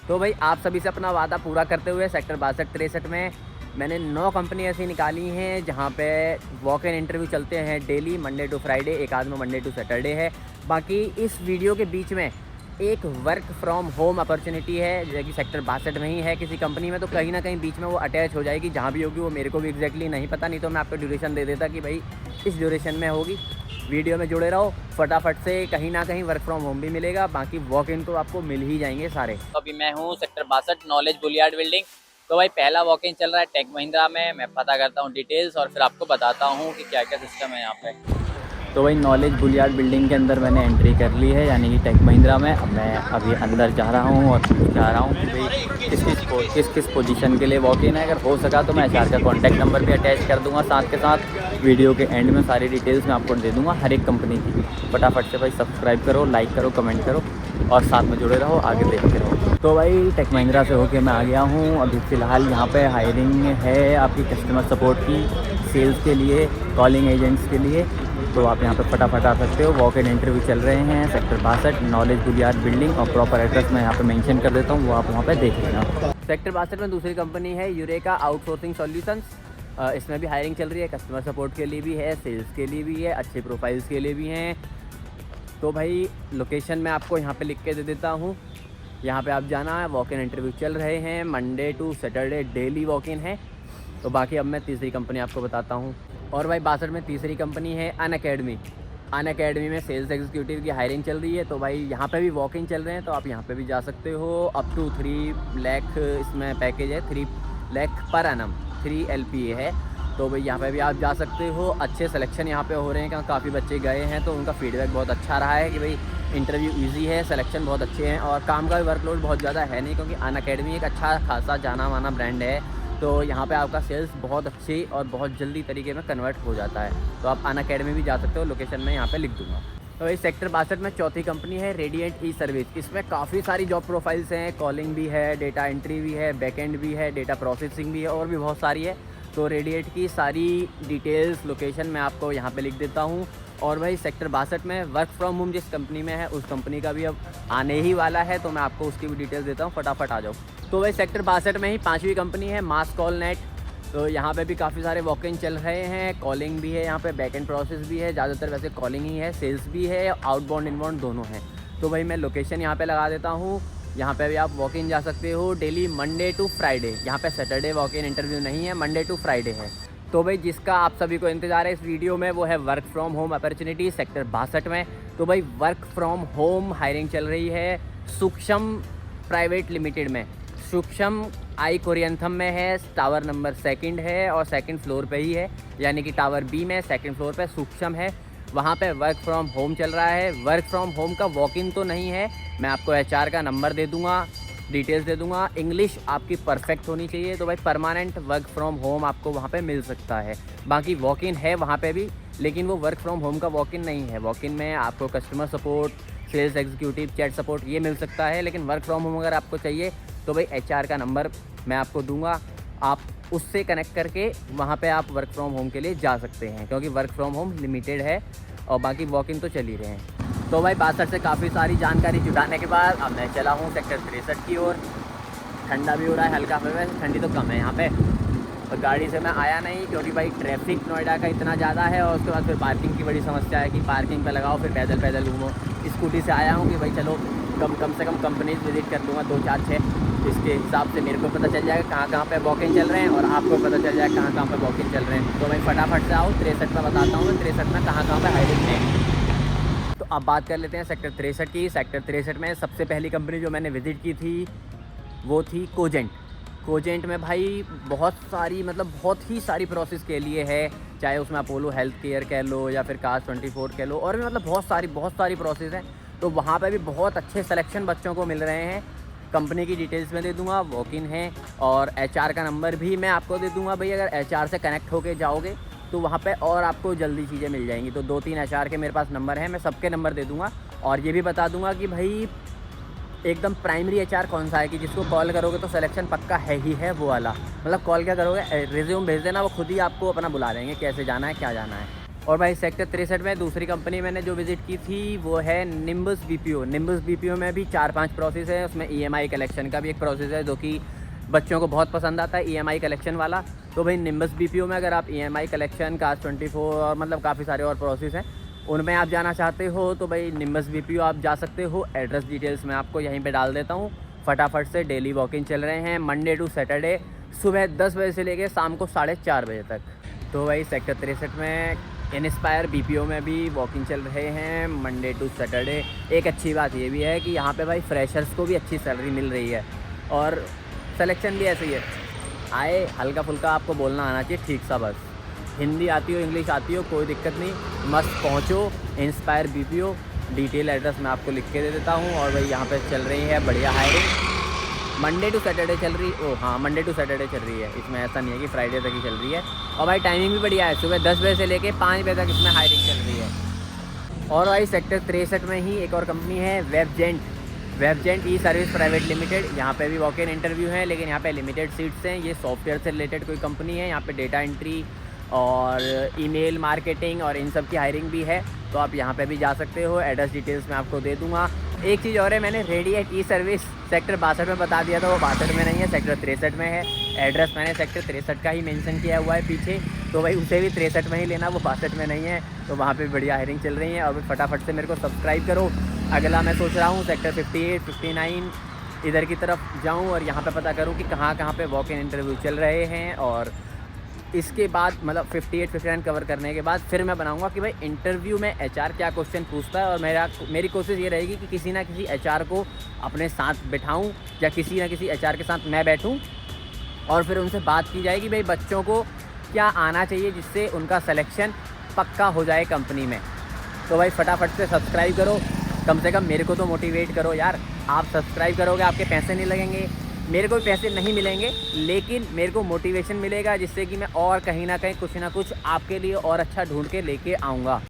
तो भाई आप सभी से अपना वादा पूरा करते हुए सेक्टर 62-63 में मैंने 9 कंपनी ऐसी निकाली हैं जहाँ पे वॉक इन इंटरव्यू चलते हैं डेली, मंडे टू फ्राइडे, एक आध में मंडे टू सैटरडे है। बाकी इस वीडियो के बीच में एक वर्क फ्रॉम होम अपॉर्चुनिटी है जो कि सेक्टर 62 में ही है किसी कंपनी में, तो कहीं ना कहीं बीच में वो अटैच हो जाएगी। जहाँ भी होगी वो मेरे को भी एग्जैक्टली नहीं पता, नहीं तो मैं आपको ड्यूरेशन दे देता कि भाई इस ड्यूरेशन में होगी। वीडियो में जुड़े रहो, फटाफट से कहीं ना कहीं वर्क फ्रॉम होम भी मिलेगा, बाकी वॉक इन तो आपको मिल ही जाएंगे सारे। तो अभी मैं हूँ सेक्टर 62 नॉलेज बुलियार्ड बिल्डिंग। तो भाई पहला वॉक इन चल रहा है टेक महिंद्रा में। मैं पता करता हूँ डिटेल्स और फिर आपको बताता हूँ कि क्या क्या सिस्टम है यहाँ पे। तो भाई नॉलेज बुलियार्ड बिल्डिंग के अंदर मैंने एंट्री कर ली है, यानी कि टेक महिंद्रा में। अब मैं अभी अंदर जा रहा हूँ और पूछा रहा हूँ कि भाई किस किस पोजीशन के लिए वॉक इन है। अगर हो सका तो मैं एचआर का कॉन्टैक्ट नंबर भी अटैच कर दूँगा, साथ के साथ वीडियो के एंड में सारी डिटेल्स मैं आपको दे दूँगा हर एक कंपनी की। फटाफट से भाई सब्सक्राइब करो, लाइक करो, कमेंट करो और साथ में जुड़े रहो, आगे देखते रहो। तो भाई टेक महिंद्रा से होके मैं आ गया हूँ। अभी फ़िलहाल यहाँ पे हायरिंग है आपकी कस्टमर सपोर्ट की, सेल्स के लिए, कॉलिंग एजेंट्स के लिए। तो आप यहाँ पे फटाफट आ सकते हो। वॉक इन इंटरव्यू चल रहे हैं सेक्टर 62 नॉलेज बुलियार्ड बिल्डिंग, और प्रॉपर एड्रेस मैं यहाँ पे मेंशन कर देता हूँ, वो आप वहाँ पे देख लेना। सेक्टर 62 में दूसरी कंपनी है यूरेका आउटसोर्सिंग सॉल्यूशंस। इसमें भी हायरिंग चल रही है, कस्टमर सपोर्ट के लिए भी है, सेल्स के लिए भी है, अच्छे प्रोफाइल्स के लिए भी हैं। तो भाई लोकेशन मैं आपको यहाँ पे लिख के दे देता हूँ, यहाँ पे आप जाना है। वॉक इन इंटरव्यू चल रहे हैं, Monday to Saturday daily walk in है। तो बाकी अब मैं तीसरी कंपनी आपको बताता हूँ। और भाई 62 में तीसरी कंपनी है अनअकैडमी। अनअकैडमी में सेल्स एग्जीक्यूटिव की हायरिंग चल रही है। तो भाई यहाँ पे भी वॉक इन चल रहे हैं, तो आप यहाँ पे भी जा सकते हो। अप टू 3 लाख इसमें पैकेज है, 3 लाख पर एनम, 3 LPA है। तो भाई यहाँ पे भी आप जा सकते हो। अच्छे सिलेक्शन यहाँ पे हो रहे हैं, काफ़ी बच्चे गए हैं तो उनका फीडबैक बहुत अच्छा रहा है कि भाई इंटरव्यू इजी है, सिलेक्शन बहुत अच्छे हैं और काम का भी वर्कलोड बहुत ज़्यादा है नहीं, क्योंकि अनअकैडमी एक अच्छा खासा जाना माना ब्रांड है। तो यहाँ पे आपका सेल्स बहुत अच्छी और बहुत जल्दी तरीके में कन्वर्ट हो जाता है। तो आप अनअकैडमी भी जा सकते हो, लोकेशन मैं यहाँ पे लिख दूँगा। तो इस सेक्टर 62 में चौथी कंपनी है रेडिएंट ई सर्विस। इसमें काफ़ी सारी जॉब प्रोफाइल्स हैं, कॉलिंग भी है, डेटा एंट्री भी है, बैकएंड भी है, डेटा प्रोसेसिंग भी है और भी बहुत सारी है। तो रेडिएंट की सारी डिटेल्स, लोकेशन मैं आपको यहाँ पे लिख देता हूँ। और भाई सेक्टर 62 में वर्क फ्रॉम होम जिस कंपनी में है उस कंपनी का भी अब आने ही वाला है, तो मैं आपको उसकी भी डिटेल्स देता हूँ, फटाफट आ जाओ। तो भाई सेक्टर 62 में ही पाँचवीं कंपनी है मास कॉल नेट। तो यहाँ पे भी काफ़ी सारे वॉक इन चल रहे हैं, कॉलिंग भी है, यहाँ पे बैक एंड प्रोसेस भी है, ज़्यादातर वैसे कॉलिंग ही है, सेल्स भी है, आउटबाउंड इनबाउंड दोनों हैं। तो भाई मैं लोकेशन यहाँ पे लगा देता हूँ। यहाँ पे भी आप वॉक इन जा सकते हो डेली मंडे टू फ्राइडे। यहाँ पे सैटरडे वॉक इन इंटरव्यू नहीं है, मंडे टू फ्राइडे है। तो भाई जिसका आप सभी को इंतज़ार है इस वीडियो में, वो है work from home opportunity sector 62 में। तो भाई वर्क फ्रॉम होम हायरिंग चल रही है सूक्ष्म प्राइवेट लिमिटेड में। सूक्ष्म आई कोरियंथम में है, टावर नंबर 2 है और 2nd फ्लोर पे ही है, यानी कि टावर B में 2nd फ्लोर पे सूक्ष्म है। वहाँ पे वर्क फ्रॉम होम चल रहा है। वर्क फ्रॉम होम का वॉक इन तो नहीं है, मैं आपको HR का नंबर दे दूँगा, डिटेल्स दे दूँगा। इंग्लिश आपकी परफेक्ट होनी चाहिए। तो भाई परमानेंट वर्क फ्रॉम होम आपको वहाँ पे मिल सकता है। बाकी वॉक इन है वहाँ पे भी, लेकिन वो वर्क फ्रॉम होम का वॉक इन नहीं है। वॉक इन में आपको customer support, sales executive, chat support ये मिल सकता है, लेकिन वर्क फ्रॉम होम अगर आपको चाहिए तो भाई HR का नंबर मैं आपको दूंगा, आप उससे कनेक्ट करके वहाँ पे आप वर्क फ्रॉम होम के लिए जा सकते हैं, क्योंकि वर्क फ्रॉम होम लिमिटेड है और बाकी वॉक इन तो चल ही रहे हैं। तो भाई 62 से काफ़ी सारी जानकारी जुटाने के बाद अब मैं चला हूँ सेक्टर 63 की ओर। ठंडा भी हो रहा है हल्का, वैसे ठंडी तो कम है यहाँ पे। और गाड़ी से मैं आया नहीं क्योंकि भाई ट्रैफिक नोएडा का इतना ज़्यादा है, और उसके बाद फिर पार्किंग की बड़ी समस्या है कि पार्किंग पे लगाओ फिर पैदल पैदल घूमो। स्कूटी से आया हूँ कि भाई चलो कम से कम कंपनीज विजिट कर लूँगा 2 4 6। इसके हिसाब से मेरे को पता चल जाएगा कहाँ पे वॉक इन चल रहे हैं और आपको पता चल जाएगा कहाँ पे वॉक इन चल रहे हैं। तो भाई फटाफट से आओ, 63 में बताता हूँ मैं 63 में कहाँ पे हायरिंग है। तो अब बात कर लेते हैं सेक्टर 63 की। सेक्टर 63 में सबसे पहली कंपनी जो मैंने विज़िट की थी वो थी कोजेंट। कोजेंट में भाई बहुत ही सारी प्रोसेस के लिए है, चाहे उसमें अपोलो हेल्थ केयर कह लो या फिर कास्ट 24 कह लो, और भी बहुत सारी प्रोसेस हैं। तो वहाँ पे भी बहुत अच्छे सिलेक्शन बच्चों को मिल रहे हैं। कंपनी की डिटेल्स में दे दूंगा, वॉक इन है, और HR का नंबर भी मैं आपको दे दूंगा। भाई अगर HR से कनेक्ट होके जाओगे तो वहाँ पे और आपको जल्दी चीज़ें मिल जाएंगी। तो 2-3 HR के मेरे पास नंबर हैं, मैं सबके नंबर दे दूँगा और ये भी बता दूँगा कि भाई एकदम प्राइमरी HR कौन सा है कि जिसको कॉल करोगे तो सिलेक्शन पक्का है ही है, वो वाला। मतलब कॉल क्या करोगे, रिज्यूम भेज देना, वो खुद ही आपको अपना बुला लेंगे कैसे जाना है क्या जाना है। और भाई सेक्टर 63 में दूसरी कंपनी मैंने जो विज़िट की थी वो है निम्बस बीपीओ। निम्बस बीपीओ में भी 4-5 प्रोसेस है। उसमें ईएमआई कलेक्शन का भी एक प्रोसेस है जो कि बच्चों को बहुत पसंद आता है, ईएमआई कलेक्शन वाला। तो भाई निम्बस बीपीओ में अगर आप ईएमआई कलेक्शन, कास्ट 24 और मतलब काफ़ी सारे और प्रोसेस हैं, उनमें आप जाना चाहते हो तो भाई निम्बस बीपीओ आप जा सकते हो। एड्रेस डिटेल्स मैं आपको यहीं पे डाल देता हूँ फटाफट से। डेली वॉक इन चल रहे हैं मंडे टू सैटरडे सुबह 10 बजे से लेके शाम को 4:30 बजे तक। तो भाई सेक्टर 63 में इंस्पायर बीपीओ में भी वॉकिंग चल रहे हैं मंडे टू सैटरडे। एक अच्छी बात ये भी है कि यहाँ पे भाई फ्रेशर्स को भी अच्छी सैलरी मिल रही है और सिलेक्शन भी ऐसे ही है। आए हल्का फुल्का आपको बोलना आना चाहिए ठीक सा, बस हिंदी आती हो इंग्लिश आती हो कोई दिक्कत नहीं, मस्त पहुँचो। इंस्पायर बीपीओ डिटेल एड्रेस मैं आपको लिख के दे देता हूँ। और भाई यहाँ पे चल रही है बढ़िया हायरिंग, मंडे टू सैटरडे चल रही। हाँ मंडे टू सैटरडे चल रही है, इसमें ऐसा नहीं है कि फ्राइडे तक ही चल रही है। और भाई टाइमिंग भी बढ़िया है, सुबह 10 बजे से लेके 5 बजे तक इसमें हायरिंग चल रही है। और भाई सेक्टर 63 में ही एक और कंपनी है वेबजेंट। वेबजेंट ई सर्विस प्राइवेट लिमिटेड। यहाँ पे भी वॉक इन इंटरव्यू है लेकिन यहाँ पे लिमिटेड सीट्स हैं। ये सॉफ्टवेयर से रिलेटेड कोई कंपनी है। यहाँ पे डेटा एंट्री और ईमेल मार्केटिंग और इन सब की हायरिंग भी है, तो आप यहाँ पे भी जा सकते हो। एड्रेस डिटेल्स मैं आपको दे दूँगा। एक चीज़ और है, मैंने रेडिएट ई सर्विस सेक्टर 62 में बता दिया था, वो 62 में नहीं है, सेक्टर 63 में है। एड्रेस मैंने सेक्टर 63 का ही मेंशन किया हुआ है पीछे, तो भाई उसे भी 63 में ही लेना, वो 62 में नहीं है। तो वहाँ पे बढ़िया हायरिंग चल रही है। और फटाफट से मेरे को सब्सक्राइब करो। अगला मैं सोच रहा हूँ सेक्टर 58, 59 इधर की तरफ जाऊँ और यहाँ पे पता करूँ कि कहाँ कहाँ पे वॉक इन इंटरव्यू चल रहे हैं। और इसके बाद मतलब 58, 59 कवर करने के बाद फिर मैं बनाऊंगा कि भाई इंटरव्यू में एचआर क्या क्वेश्चन पूछता है। और मेरी कोशिश ये रहेगी कि किसी ना किसी एचआर को अपने साथ बिठाऊं या किसी ना किसी एचआर के साथ मैं बैठूं और फिर उनसे बात की जाए कि भाई बच्चों को क्या आना चाहिए जिससे उनका सिलेक्शन पक्का हो जाए कंपनी में। तो भाई फटाफट से सब्सक्राइब करो, कम से कम मेरे को तो मोटिवेट करो यार। आप सब्सक्राइब करोगे, आपके पैसे नहीं लगेंगे, मेरे को भी पैसे नहीं मिलेंगे, लेकिन मेरे को मोटिवेशन मिलेगा जिससे कि मैं और कहीं ना कहीं कुछ ना कुछ आपके लिए और अच्छा ढूंढ के लेके आऊँगा।